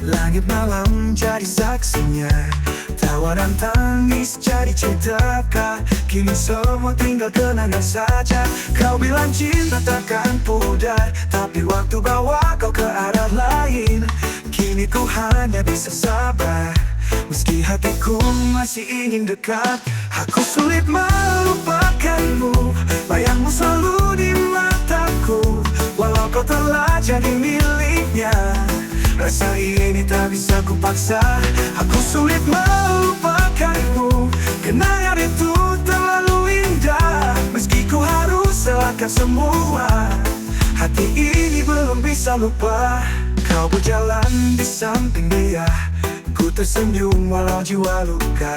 Langit malam jadi saksinya, tawa dan tangis jadi cerita. Kini semua tinggal kenangan saja. Kau bilang cinta takkan pudar, tapi waktu bawa kau ke arah lain. Kini ku hanya bisa sabar, meski hatiku masih ingin dekat. Aku sulit melupakanmu, bayangmu selalu di mataku. Walau kau telah jadi miliknya, rasa ini tak bisa ku paksa. Aku sulit melupakanmu, kenangan itu terlalu indah. Meski ku harus salahkan semua, hati ini belum bisa lupa. Kau berjalan di samping dia, ku tersenyum walau jiwa luka.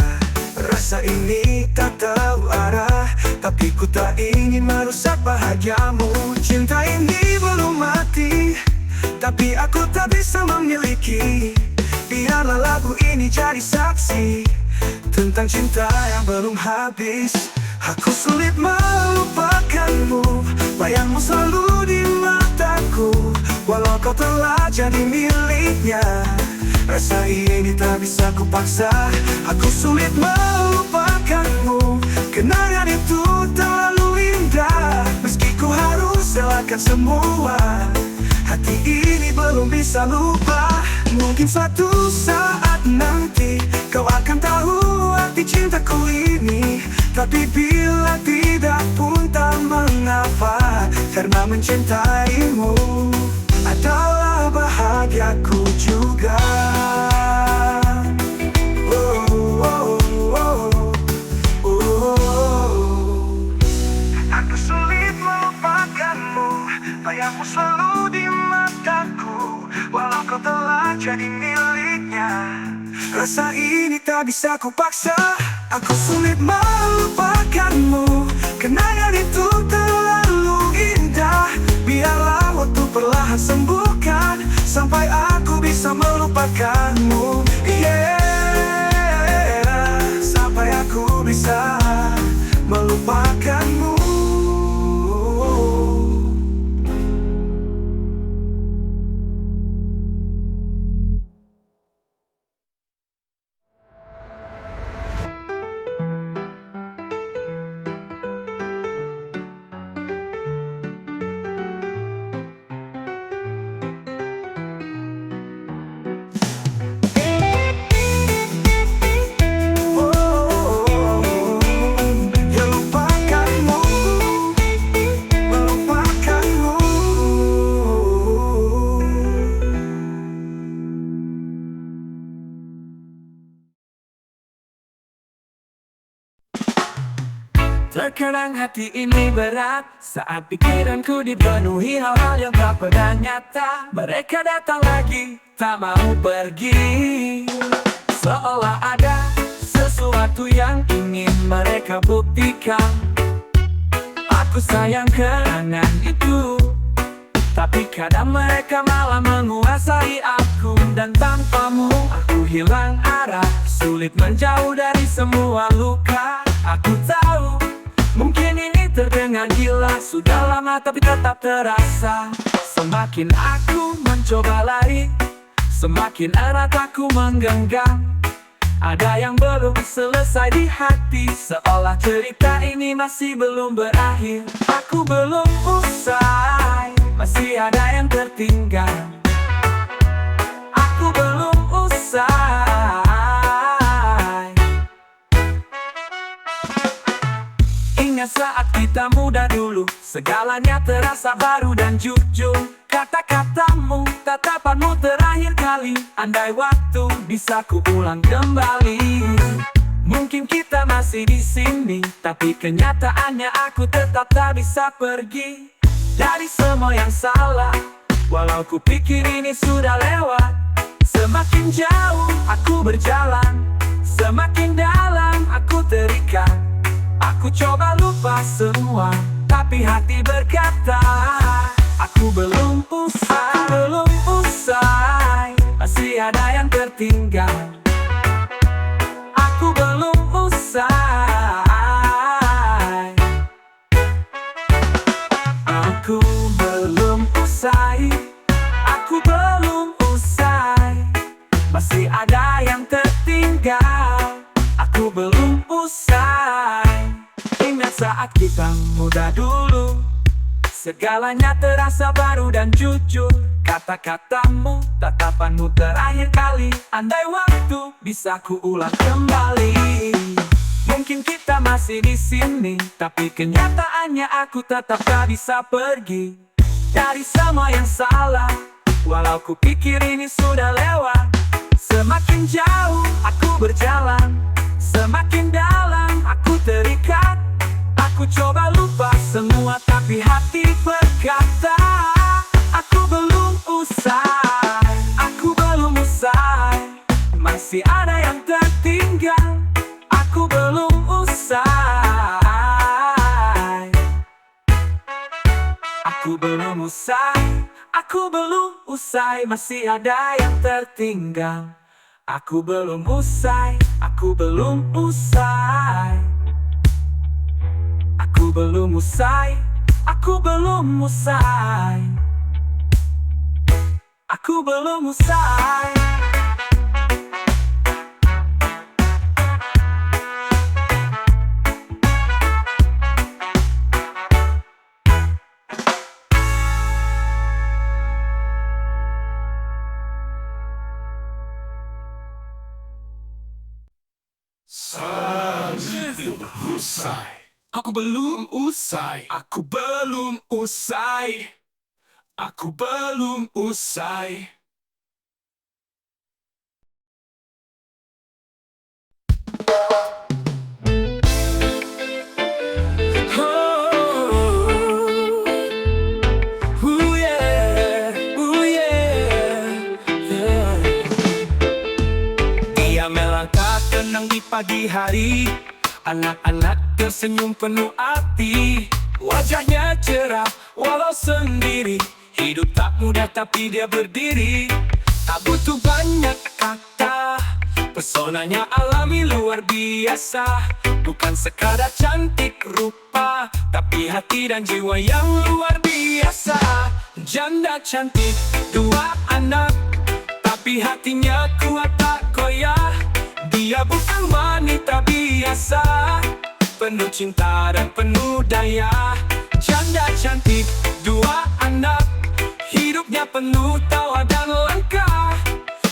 Rasa ini tak tahu arah, tapi ku tak ingin merusak bahagiamu. Cinta ini belum mati, tapi aku tak bisa memiliki. Biarlah lagu ini jadi saksi tentang cinta yang belum habis. Aku sulit melupakanmu, bayangmu selalu di mataku. Walau kau telah jadi miliknya, rasa ini tak bisa ku paksa. Aku sulit melupakanmu, kenangan itu terlalu indah. Meski ku harus salahkan semua, hati ini belum bisa lupa. Mungkin suatu saat nanti kau akan tahu arti cintaku ini. Tapi bila tidak pun tak mengapa, karena mencintaimu adalah bahagiaku juga. Aku sulit melupakanmu, bayangmu selalu di mataku. Walau kau telah jadi miliknya, rasa ini tak bisa ku paksa. Aku sulit melupakanmu, kenangan itu terlalu indah. Biarlah waktu perlahan sembuhkan, sampai aku bisa melupakanmu. Yeah, sampai aku bisa melupakanmu. Terkadang hati ini berat saat pikiranku dipenuhi hal-hal yang tak pernah nyata. Mereka datang lagi, tak mau pergi, seolah ada sesuatu yang ingin mereka buktikan. Aku sayang kenangan itu, tapi kadang mereka malah menguasai aku. Dan tanpamu aku hilang arah, sulit menjauh dari semua luka. Aku tahu mungkin ini terdengar gila, sudah lama tapi tetap terasa. Semakin aku mencoba lari, semakin erat aku menggenggam. Ada yang belum selesai di hati, seolah cerita ini masih belum berakhir. Aku belum usai, masih ada yang tertinggal. Aku belum usai. Ingat saat kita muda dulu, segalanya terasa baru dan jujur. Kata-katamu, tatapanmu terakhir kali. Andai waktu bisa ku ulang kembali, mungkin kita masih di sini. Tapi kenyataannya aku tetap tak bisa pergi dari semua yang salah. Walau ku pikir ini sudah lewat, semakin jauh aku berjalan, semakin dalam aku terikat. Aku coba lupa semua, tapi hati berkata aku belum usai, masih ada yang tertinggal. Aku belum usai. Aku belum usai. Aku belum usai. kita muda dulu. Segalanya terasa baru dan jujur. Kata-katamu, tatapanmu terakhir kali. Andai waktu bisa ku ulang kembali, mungkin kita masih di sini, tapi kenyataannya aku tetap tak bisa pergi dari semua yang salah. Walau ku pikir ini sudah lewat, semakin jauh aku berjalan, semakin dalam aku terikat. Aku coba lupa semua tapi hati berkata, aku belum usai, aku belum usai. Masih ada yang tertinggal, aku belum usai. Aku belum usai, aku belum usai. Masih ada yang tertinggal, aku belum usai, aku belum usai. Aku belum usai, aku belum usai. Aku belum usai. Aku belum usai, aku belum usai, aku belum usai. Dia melangkah tenang di pagi hari, anak-anak tersenyum penuh arti. Wajahnya cerah walau sendiri, hidup tak mudah tapi dia berdiri. Tak butuh banyak kata, pesonanya alami luar biasa. Bukan sekadar cantik rupa, tapi hati dan jiwa yang luar biasa. Janda cantik, dua anak, tapi hatinya kuat tak goyah. Dia bukan wanita biasa, penuh cinta dan penuh daya. Janda cantik, dua anak, hidupnya penuh tawa dan langkah.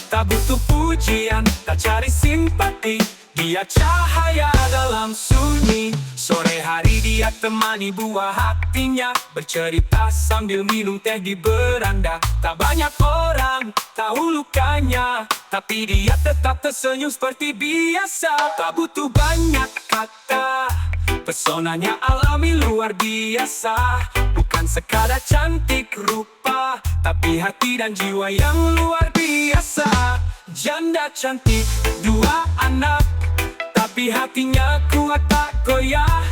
Tak butuh pujian, tak cari simpati, dia cahaya dalam sunyi. Sore hari dia temani buah hatinya, bercerita sambil minum teh di beranda. Tak banyak orang tahu lukanya, tapi dia tetap tersenyum seperti biasa. Tak butuh banyak kata, pesonanya alami luar biasa. Bukan sekadar cantik rupa, tapi hati dan jiwa yang luar biasa. Janda cantik, dua anak, tapi hatinya kuat tak goyah.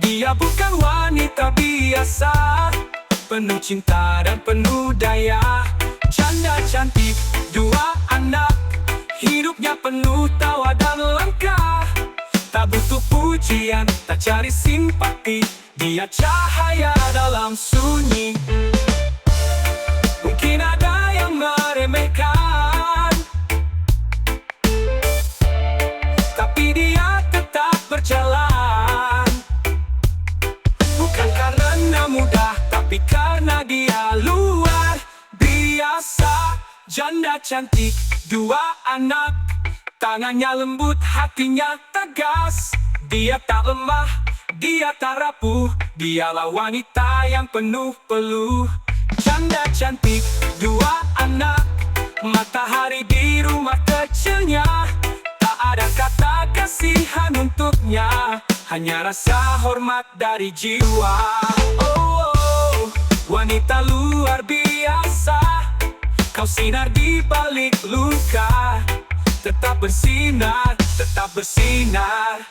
Dia bukan wanita biasa, penuh cinta dan penuh daya. Janda cantik, dua anak, hidupnya penuh tawa dan langkah. Tak butuh pujian, tak cari simpati, dia cahaya dalam sunyi. Mungkin ada yang meremehkan, tapi dia tetap berjalan. Bukan karena mudah, tapi karena dia luar biasa. Janda cantik, dua anak, tangannya lembut, hatinya tegas. Dia tak lemah, dia tak rapuh, dialah wanita yang penuh peluh. Janda cantik, dua anak, matahari di rumah kecilnya. Tak ada kata kasihan untuknya, hanya rasa hormat dari jiwa. Oh, wanita luar biasa, kau sinar di balik luka. Tetap bersinar, tetap bersinar.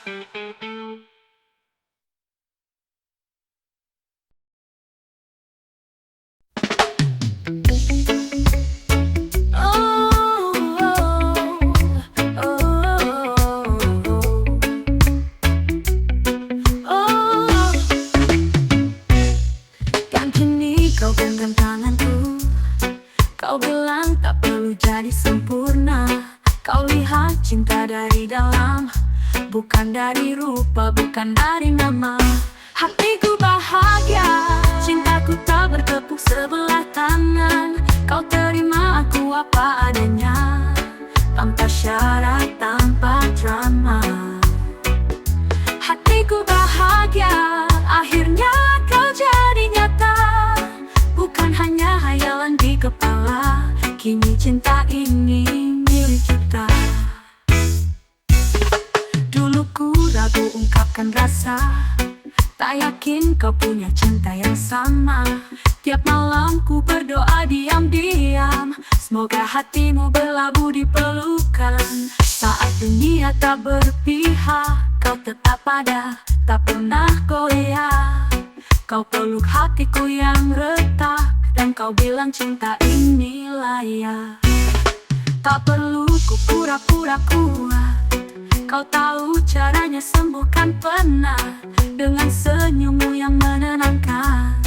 Kan kini kau genggam tanganku, kau bilang tak perlu jadi sempurna. Kau lihat cinta dari dalam, bukan dari rupa, bukan dari nama. Hatiku bahagia, cintaku tak bertepuk sebelah tangan. Kau terima aku apa adanya, tanpa syarat, tanpa drama. Hatiku bahagia, akhirnya kau jadi nyata. Bukan hanya hayalan di kepala, kini cinta ini milik kita. Dulu ku ragu ungkapkan rasa, tak yakin kau punya cinta yang sama. Tiap malam ku berdoa diam-diam, semoga hatimu berlabuh di pelukan. Saat dunia tak berpihak, kau tetap ada, tak pernah goyah. Kau peluk hatiku yang retak, dan kau bilang cinta ini layak. Tak perlu ku pura-pura kuat, kau tahu caranya sembuhkan penat. Dengan senyummu yang menenangkan,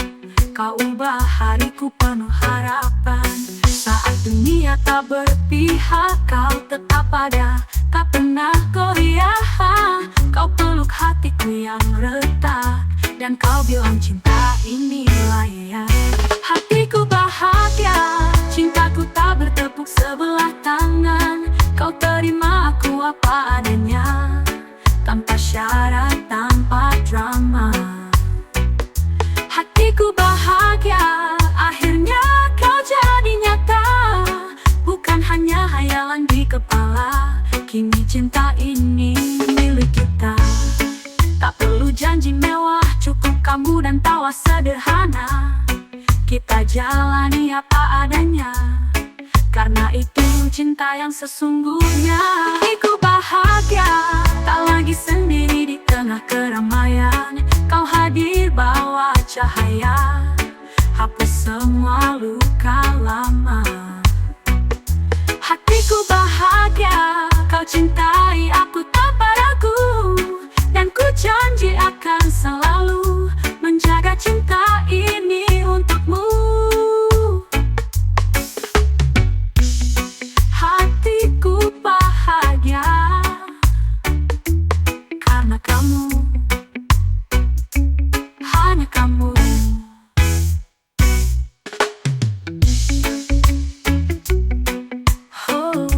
kau ubah hariku penuh harapan. Saat dunia tak berpihak, kau tetap ada, tak pernah goyah. Kau peluk hatiku yang retak, dan kau bilang cinta ini layak. Hatiku bahagia, cintaku tak bertepuk sebelah tangan. Kau terima aku apa adanya, tanpa syarat, tanpa drama. Hatiku bahagia, akhirnya kau jadi nyata. Bukan hanya hayalan di kepala, kini cinta ini milik kita. Tak perlu janji mewah, cukup kamu dan tawa sederhana. Kita jalani apa adanya, karena itu cinta yang sesungguhnya. Hatiku bahagia, tak lagi sendiri di tengah keramaian. Kau hadir bawa cahaya, hapus semua luka lama. Hatiku bahagia, kau cintai aku tanpa ragu. Dan ku janji akan selalu menjaga cinta ini untukmu. Hatiku bahagia karena kamu, hanya kamu. Oh.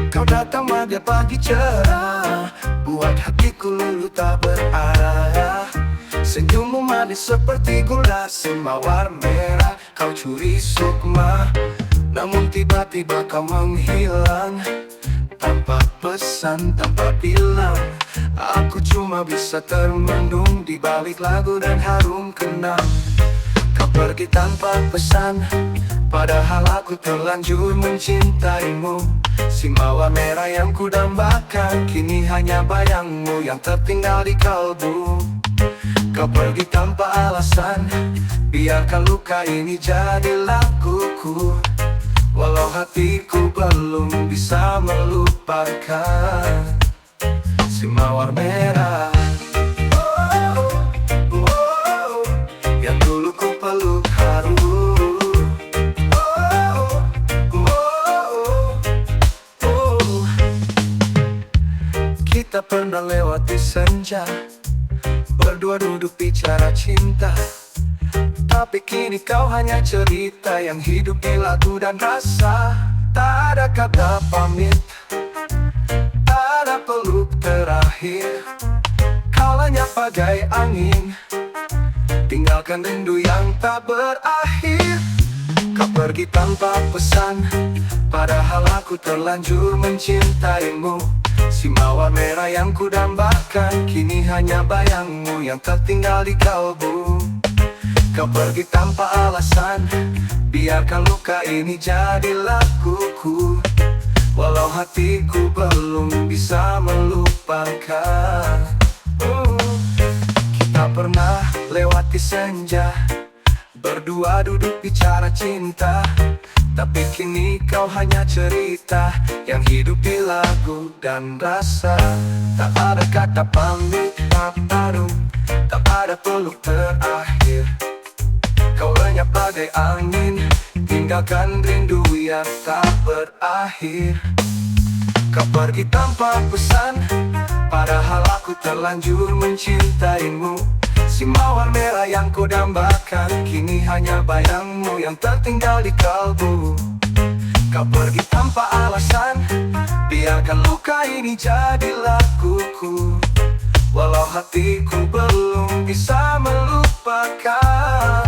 Kau datang malam pagi cerah, buat hatiku luluh tak berarah. Senyummu manis seperti gula semawar merah. Kau curi sukma, namun tiba-tiba kau menghilang. Tanpa pesan, tanpa bilang, aku cuma bisa termenung di balik lagu dan harum kenang. Kau pergi tanpa pesan, padahal aku terlanjur mencintaimu. Si mawar merah yang kudambakan, kini hanya bayangmu yang tertinggal di kalbu. Kau pergi tanpa alasan, biarkan luka ini jadi laguku. Walau hatiku belum bisa melupakan si mawar merah. Yang dulu ku peluk haru. Kita pernah lewati senja, berdua duduk bicara cinta. Tapi kini kau hanya cerita yang hidup di lagu dan rasa. Tak ada kata pamit, tak ada peluk terakhir. Kau lenyap bagai angin, tinggalkan rindu yang tak berakhir. Kau pergi tanpa pesan, padahal aku terlanjur mencintaimu. Si mawar merah yang kudambakan, kini hanya bayangmu yang tertinggal di kalbu. Kau pergi tanpa alasan, biarkan luka ini jadi laguku. Walau hatiku belum bisa melupakan. Kita pernah lewati senja, berdua duduk bicara cinta. Tapi kini kau hanya cerita yang hidup di lagu dan rasa. Tak ada kata pamit, tak baru, tak ada peluk terakhir. lenyap bagai angin, tinggalkan rindu yang tak berakhir. Kau pergi tanpa pesan, padahal aku terlanjur mencintaimu. Si mawar merah yang kau dambakan, kini hanya bayangmu yang tertinggal di kalbu. Kau pergi tanpa alasan, biarkan luka ini jadi lakuku. Walau hatiku belum bisa melupakan.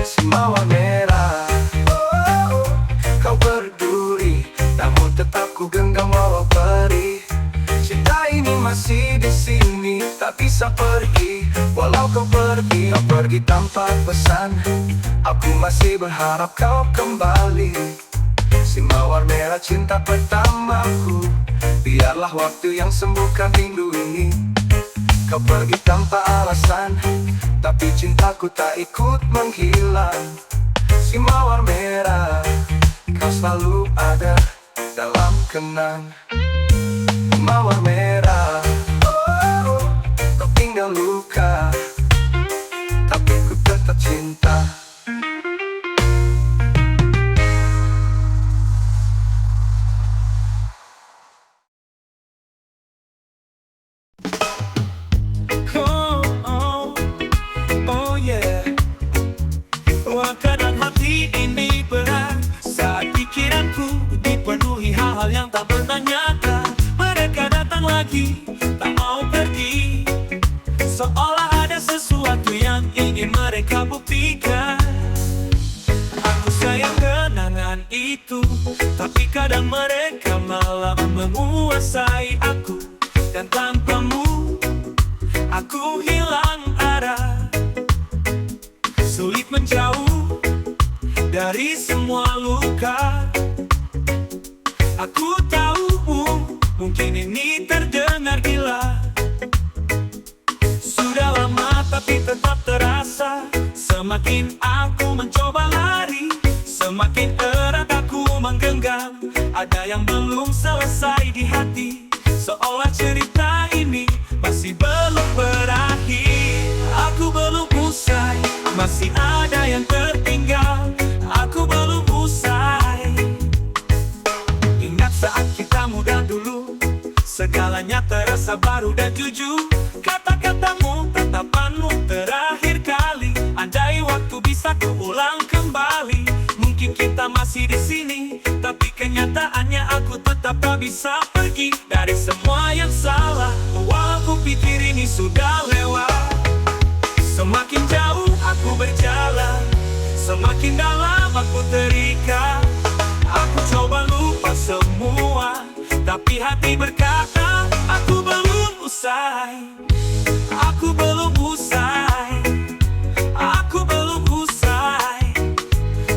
Si mawar merah, kau berduri, namun tetap ku genggam walau perih. Cinta ini masih di sini, tak bisa pergi. Walau kau pergi tanpa pesan, aku masih berharap kau kembali. Si mawar merah cinta pertamaku, biarlah waktu yang sembuhkan rindu ini. Kau pergi tanpa alasan, tapi cintaku tak ikut menghilang. Si mawar merah, kau selalu ada dalam kenang. Mawar merah, kau tinggal luka, tapi ku tetap cinta. Oh yeah. Wah, kadang hati ini berat saat pikiranku dipenuhi hal-hal yang tak pernah nyata. Mereka datang lagi, tak mau pergi, seolah ada sesuatu yang ingin mereka buktikan. Aku sayang kenangan itu, tapi kadang mereka malah menguasai aku. Dan tanpamu, aku hilang arah, sulit menjauh dari semua luka. Aku tahu mungkin ini terdengar gila, sudah lama tapi tetap terasa. Semakin aku mencoba lari, semakin erat aku menggenggam. Ada yang belum selesai di hati, seolah cerita ini masih belum berakhir. Aku belum usai, masih ada yang tertinggal. Aku belum usai. Ingat saat kita muda dulu, segalanya terasa baru dan jujur. Kata-katamu, tatapanmu terakhir kali. Andai waktu bisa kuulang kembali, mungkin kita masih di sini, tapi kenyataannya aku tetap tak bisa pergi dari semua yang salah. Walau pikir ini sudah lewat, semakin jauh aku berjalan, semakin dalam aku terikat. Aku coba lupa semua, tapi hati berkata aku belum usai. Aku belum usai. Aku belum usai.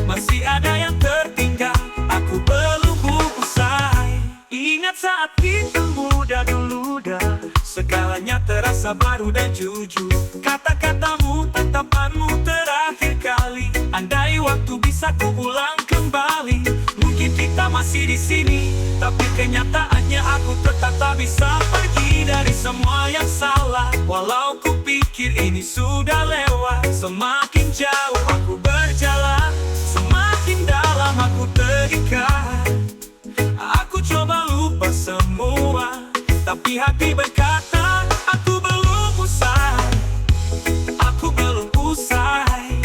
Masih ada yang tertinggal, aku belum usai. Ingat saat kita muda dulu dah, segalanya terasa baru dan jujur. Kata-katamu, tatapanmu terakhir kali. Andai waktu bisa kuulang kembali, mungkin kita masih di sini, tapi kenyataannya aku tetap tak bisa pergi dari semua yang salah. Walau ku pikir ini sudah lewat, semakin jauh aku berjalan, semakin dalam aku terikat. Aku coba lupa semua, tapi hati berkata aku belum usai. Aku belum usai.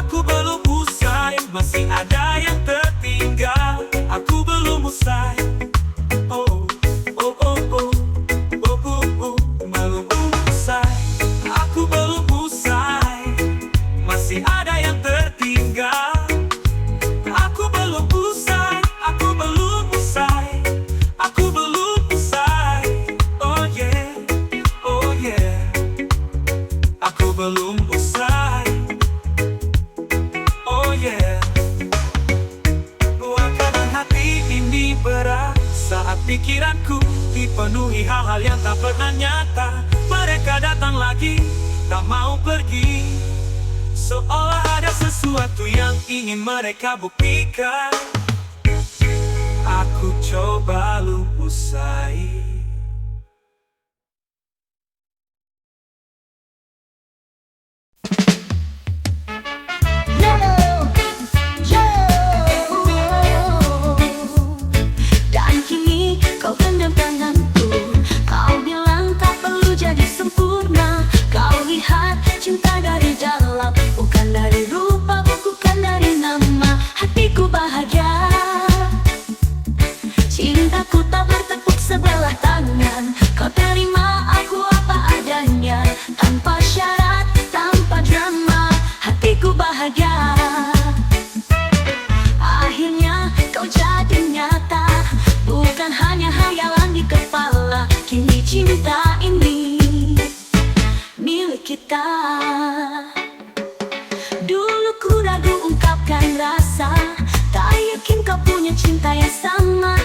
Aku belum usai. Masih ada yang tertinggal. Aku belum usai. Oh, oh, oh, oh, oh, oh, oh. Belum usai. Aku belum usai. Masih ada yang tertinggal. Aku belum usai. Aku belum usai. Aku belum usai. Oh yeah, oh yeah. Aku belum usai. Oh yeah. Kadang hati ini berat saat pikiranku dipenuhi hal-hal yang tak pernah nyata. Mereka datang lagi, tak mau pergi, seolah ada sesuatu yang ingin mereka buktikan. Aku coba lupusai. kini cinta ini milik kita. Dulu ku ragu ungkapkan rasa, tak yakin kau punya cinta yang sama.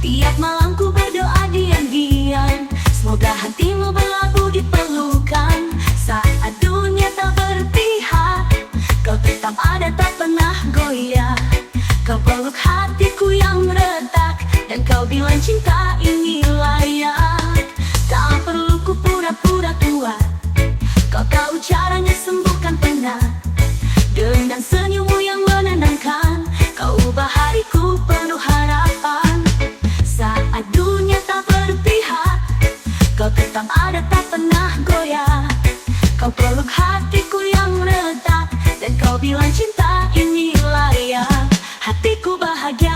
Tiap malam ku berdoa diam-diam, semoga hatimu berlabuh di pelukan. Saat dunia tak berpihak, kau tetap ada, tak pernah goyah. Kau peluk hatiku yang retak, dan kau bilang cinta ini layak. Tak perlu ku pura-pura kuat, kau tahu caranya sembuhkan penat. Dengan senyummu yang menenangkan, kau ubah hariku penuh harapan. Saat dunia tak berpihak, kau tetap ada, tak pernah goyah. Kau peluk hatiku yang retak, dan kau bilang cinta ini layak. Hatiku bahagia,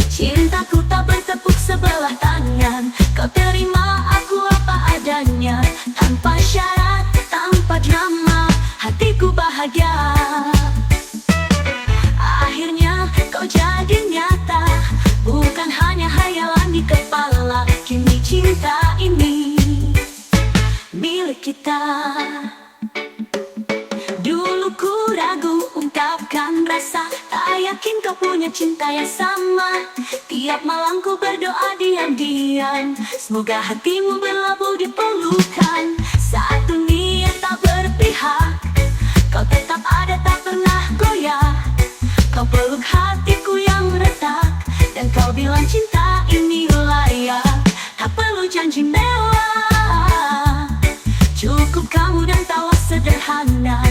cintaku tak bertepuk sebelah tangan. Kau terima aku apa adanya, tanpa syarat, tanpa drama. Hatiku bahagia, akhirnya kau jadi nyata, bukan hanya hayalan di kepala. Kini cinta ini milik kita. Dulu ku ragu ungkapkan rasa, tak yakin kau punya cinta yang sama. Tiap malam ku berdoa diam-diam, semoga hatimu berlabuh di pelukan. Saat dunia tak berpihak, kau tetap ada, tak pernah goyah. Kau peluk hatiku yang retak, dan kau bilang cinta ini layak. Tak perlu janji mewah, cukup kamu dan tawa sederhana.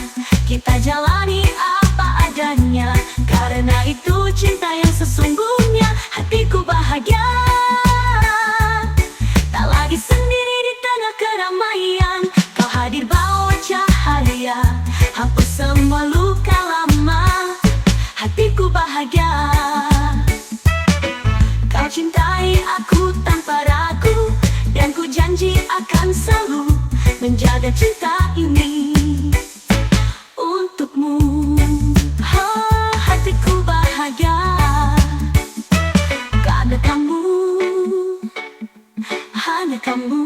Kita jalani apa adanya, karena itu cinta yang sesungguhnya. Hatiku bahagia, tak lagi sendiri di tengah keramaian. Kau hadir bawa cahaya, hapus semua luka lama. Hatiku bahagia, kau cintai aku tanpa ragu, dan ku janji akan selalu menjaga cinta ini untukmu. Oh, hatiku bahagia karena kamu, hanya kamu.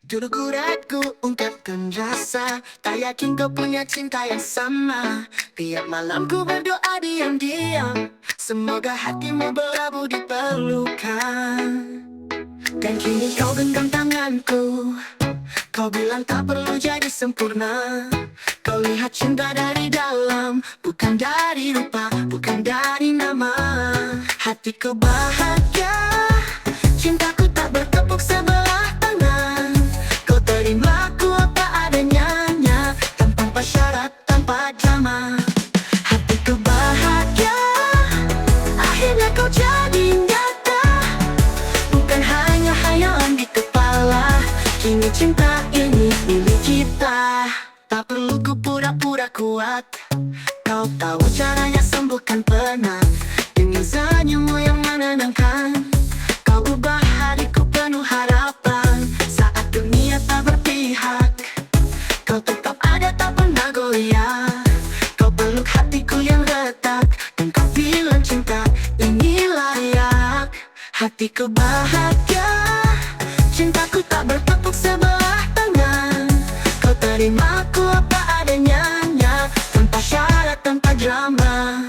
Dulu ku ragu ungkapkan rasa, tak yakin kau punya cinta yang sama. Tiap malam ku berdoa diam-diam, semoga hatimu berlabuh di pelukan. Dan kini kau genggam tanganku, kau bilang tak perlu jadi sempurna. Kau lihat cinta dari dalam, bukan dari rupa, bukan dari nama. Hatiku bahagia, cintaku tak bertepuk sebelah tangan. Kau terima aku apa adanya, tanpa syarat, tanpa drama. Hatiku bahagia, akhirnya kau jadi nyata, bukan hanya hayalan di kepala. Kini cinta ini milik kita. Tak perlu ku pura-pura kuat, kau tahu caranya sembuhkan penat. Dengan senyummu yang menenangkan, kau ubah hariku penuh harapan. Saat dunia tak berpihak, kau tetap ada, tak pernah goyah. Kau peluk hatiku yang retak, dan kau bilang cinta ini layak. Hatiku bahagia, cintaku tak bertepuk sebelah tangan. Kau terima aku apa adanya, tanpa syarat, tanpa drama.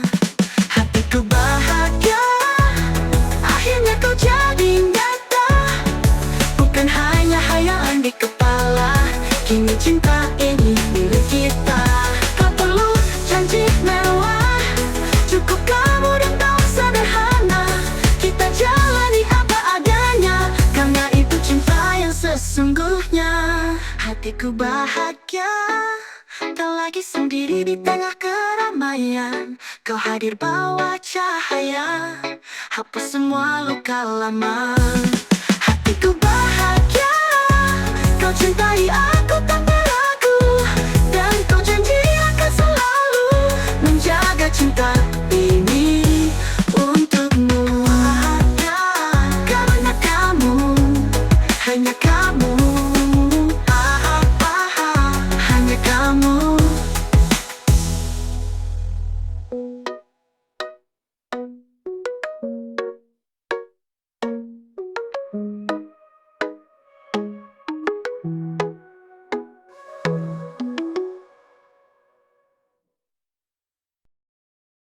Hatiku bahagia, akhirnya kau jadi nyata, bukan hanya hayalan di kepala. Kini cinta ini milik kita. Tak perlu janji mewah, cukup kamu dan tawa sederhana. Kita jalani apa adanya, karena itu cinta yang sesungguhnya. Hatiku bahagia, tak lagi sendiri di tengah keramaian. Kau hadir bawa cahaya, hapus semua luka lama. Hatiku bahagia, kau cintai aku.